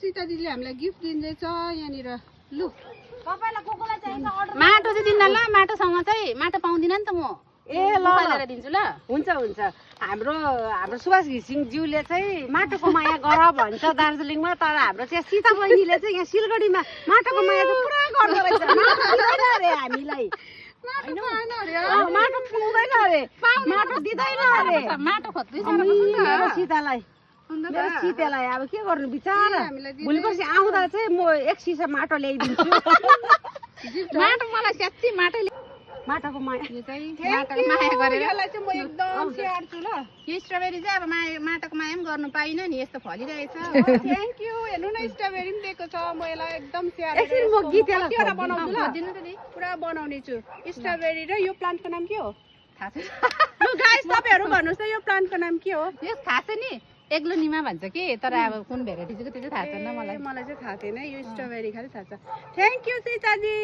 सीता दिदीले हामीलाई गिफ्ट दिँदैछ यहाँनिर लु तपाईलाई कोकोलाई चाहिन्छ अर्डर माटो चाहिँ दिन्न ल माटोसँग चाहिँ माटो पाउँदिन नि त म ए ल उकालेर दिन्छु ल हुन्छ हुन्छ हाम्रो सुभाष घिसिङ ज्यूले चाहिँ माटोको माया गर भन्छ दार्जिलिङमा तर हाम्रो चाहिँ सीता बहिनीले चाहिँ यहाँ सिलगढीमा माटोको माया त पुरा गर्दो रहेछ माटो दिँदैन अरे हामीलाई माटो पाउँदैन अरे माटो दिँदैन अरे माटो खोज्दै छ मेरो सीतालाई मेरो सीतालाई अब के गर्नु बिचारा भोलि पर्सि आउँदा चाहिँ म एक सिसा माटो ल्याइदिन्छु माटो मलाई स्याच्ची माटोको माया यो चाहिँ माटोको माया गरेर यसलाई चाहिँ म एकदम स्याहार छु ल यो स्ट्रबेरी चाहिँ अब माटोको माया पनि गर्नु पाइनँ नि यस्तो फलिरहेछ थ्याङ्क यू हेर्नु न स्ट्रबेरी पनि दिएको छ म यसलाई एकदम स्याहार एकछिन म गीतलाई कतिवटा बनाउँछु ल दिनु त दी पुरा बनाउने छु स्ट्रबेरी र यो प्लान्टको नाम के हो थाहा छैन लु गाइस तपाईहरु भन्नुस् त यो प्लान्टको नाम के हो यो थाहा छ नि एग्लोनिमा भन्छ कि तर अब कुन भेराइटी चाहिँ त्यो चाहिँ थाहा छैन मलाई मलाई चाहिँ थाहा थिएन यो स्ट्रबेरी खालि थाहा छ थ्याङ्क यू सीताजी